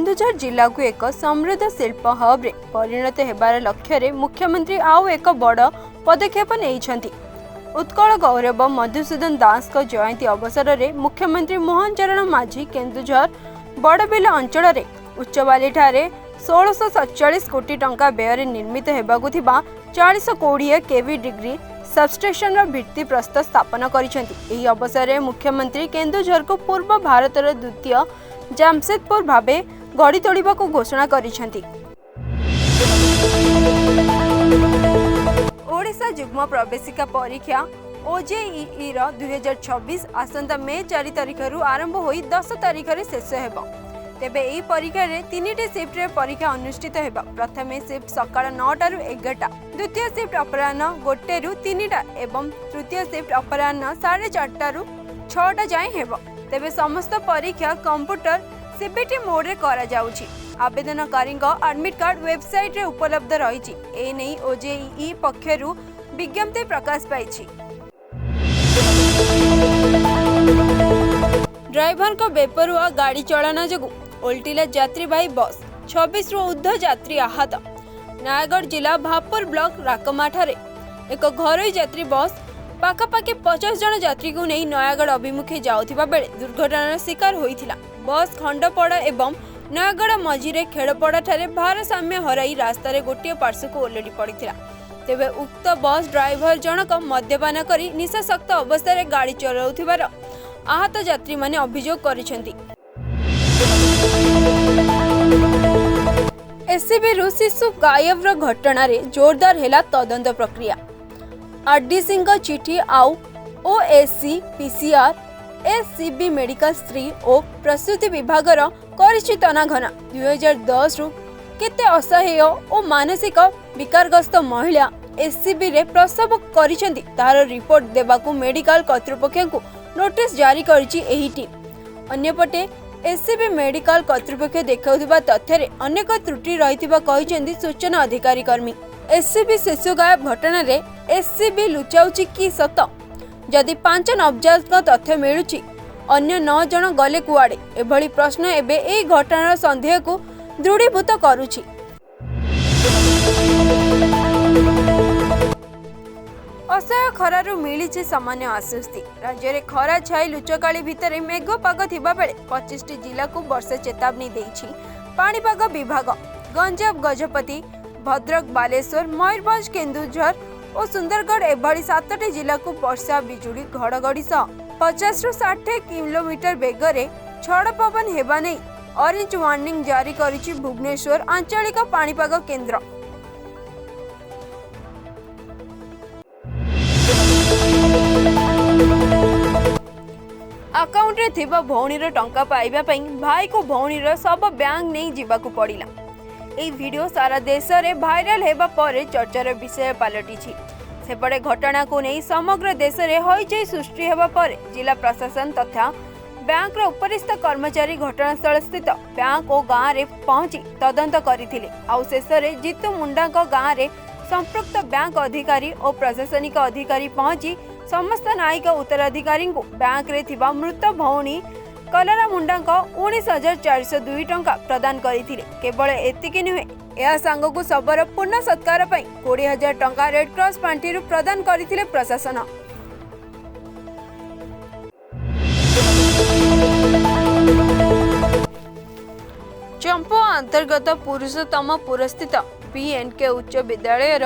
केन्दुझर जिला को एक समृद्ध शिल्प हब रे परिणत हेबार लक्ष्य मुख्यमंत्री आउ एक बड़ पदक्षेप नहीं। उत्कल गौरव मधुसूदन दास को जयंती अवसर में मुख्यमंत्री मोहन चरण माझी केन्दुझर बड़बिल अंचल उच्चवाली 1647 कोटी टंका व्यय निर्मित हेबाकु थिबा 420 केवी डिग्री सबस्टेशन भित्ति प्रस्तर स्थापन करिसेंति। अवसर में मुख्यमंत्री केन्दुझर को पूर्व भारतर द्वितीय जामशेदपुर भावे गढ़ी तोड़िबा को घोषणा करिसेंति। ओडिशा जुग्म प्रवेशिका परीक्षा OJEE 2026 आसंता मे 4 तारिख आरंभ होई 10 तारिख शेष हेबो। तेबे एही परीक्षा रे 3टी शिफ्ट रे परीक्षा अनुष्ठित हेबा। प्रथम शिफ्ट सकाळ 9 रु 11टा, द्वितीय शिफ्ट अपराह्न 1 रु 3टा एवं तृतीय शिफ्ट अपराह्न 4:30 रु 6टा जाय हेबो। तेबे समस्त परीक्षा कंप्यूटर सीबीटी मोड रे करा जाउची। आवेदनकारी एडमिट कार्ड वेबसाइट रे उपलब्ध रहिछि। ए नै OJEE पक्षरु विज्ञप्ति प्रकाश पाइछि। ड्राइवर को बेपरुआ गाड़ी चलाना जोगु उल्टिला यात्रीवाही बस, 26 रु ऊर्ध्व यात्री आहत। नयागढ़ जिला भापुर ब्लॉक राकमाठारे एक घरोई यात्री बस पाखापाखि 50 जन यात्री को नहीं नयागढ़ अभिमुखे जाउथिबा बेले दुर्घटनार शिकार होइथिला। बस खंडपड़ा एवं नयागढ़ मझिरे खेड़पड़ा ठारे भारसाम्य हराई रास्तार गोटे पार्श्व को ओलटी पड़िथिला। तेबे उक्त बस ड्राइवर जनक मद्यपान करी निशाशक्त अवस्था रे गाड़ी चलाउथिबार आहत यात्री माने अभियोग करिसेंति। एसीबी रु शिशु गायब घटना रे जोरदार हेला तदंत प्रक्रिया। आरडीसी चिठी आउ OSC PCR SCB मेडिकल स्त्री और प्रसूति विभाग करिछि तनाघना। 2010 रु केते असहाय और मानसिक विकारग्रस्त महिला SCB रे प्रसव करिसेंति तार रिपोर्ट देबाकू मेडिकल कर्तृपक्ष को नोटिस जारी करिछि एही टीम। अन्यपटे SCB मेडिकल कर्तृपक्ष देखाउथिबा तथ्य रे अनेक त्रुटि रहिथिबा कहिसेंति सूचना अधिकारी कर्मी। SCB शिशु गायब घटना रे SCB लुचाउछि कि सत? जदि 5 नवजात तथ्य मिलुछि अन्य 9 जन गले कुआडे? एभली प्रश्न एबे एही घटनार संदेह को दृढ़ीभूत करुछि। असह्य खरारु मिली सामान्य आश्वस्ति। राज्य में खरा छाई लुचकाली भितर मेघपाग थिबा बेले 25टी जिला को वर्षा चेतावनी देछि पाणीपाग विभाग। गंजाम, गजपति, भद्रक, बालेश्वर, मयूरभंज, केन्दुझर और सुंदरगढ़ एभली 7टी जिला को वर्षा, बिजुली, घड़घड़ी सह 50 रु 60 किलोमीटर बेगरे झड़ पवन हेबा नै ऑरेंज वार्निंग जारी करिछि भुवनेश्वर आंचलिक पाणीपाग केन्द्र। अकाउंट रे थिबा भौणीर टंका पाइबा पई भाई को भौणीर सब बैंक नहीं जीवाकू पड़िला। एही वीडियो सारा देश रे भाइराल हेबा पर चर्चार विषय पलटिछि। सेपटे घटना को नहीं समग्र देश रे हईचई सृष्टि हेबा पर जिला प्रशासन तथा बैंक रो उपरिस्थ कर्मचारी घटनास्थल स्थित बैंक और गाँव रे पहुंची तदंत करथिले। आउ शेष रे जीतू मुंडा गाँव रे संपृक्त बैंक अधिकारी और प्रशासनिक अधिकारी पहुंची समस्त न्यायिक उत्तराधिकारी को बैंक रे थिबा मृत भौणी कलरा मुंडा 19,402 टंका प्रदान करथिले। केवल एतिकी नुहे, या सांग को शबर पूर्ण सत्कार पई 20,000 टंका रेड क्रॉस पांठी प्रदान करथिले प्रशासन। चंपो अंतर्गत पुरुषोत्तम पुरस्थित BNK उच्च विद्यालय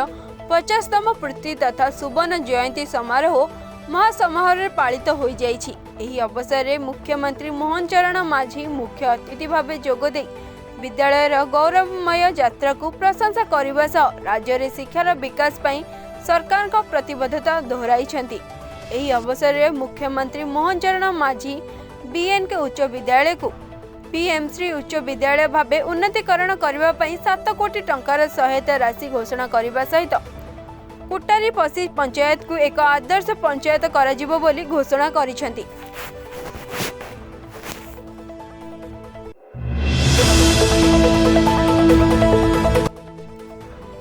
50तम पूर्ति तथा सुवर्ण जयंती समारोह महासमारोह पालित हो जाइछि। एही अवसर में मुख्यमंत्री मोहन चरण माझी मुख्य अतिथि भावे जोगदे विद्यालय गौरवमय यात्रा को प्रशंसा करने सह राज्य में शिक्षार विकास पई सरकार का प्रतिबद्धता दोहराइछंती। एही अवसर में मुख्यमंत्री मोहन चरण माझी BNK उच्च विद्यालय को PM-श्री उच्च विद्यालय भावे उन्नतीकरण करने पई 7 कोटी टंकार सहायता राशि घोषणा करने सहित कुटारी पसी पंचायत को एक आदर्श पंचायत कराजिबो बोली घोषणा करिसेंती।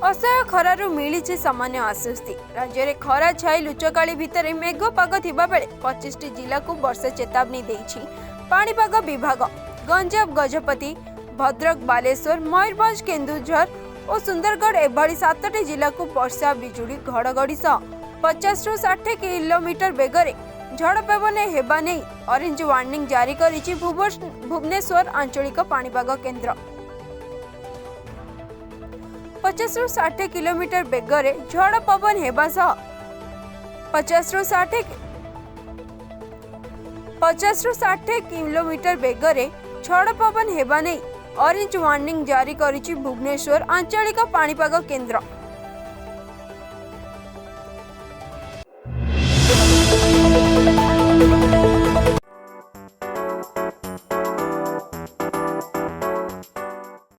असह्य खरारु मिली सामान्य आश्वस्ति। राज्य में खरा छाई लुचकाली भितर मेघपाग थिबा बेले 25टी जिला को वर्षा चेतावनी देछि पाणीपाग विभाग। गंजाम, गजपति, भद्रक, बालेश्वर, मयूरभंज, केन्दुझर और सुंदरगढ़ एभली 7टी जिला को वर्षा, बिजुली, घड़घड़ी सह 50 ରୁ 60 किलोमीटर बेगरे झड़ पवन हेबा नहीं ऑरेंज वार्निंग जारी करिछि भुवनेश्वर आंचलिक पाणीपाग केन्द्र। 50 ରୁ 60 किलोमीटर बेगरे झड़ पवन हेबा सह 50 ରୁ 60 किलोमीटर बेगरे झड़ पवन हेबा नहीं ऑरेंज वार्निंग जारी करिछि भुवनेश्वर आंचलिक पाणीपाग केन्द्र।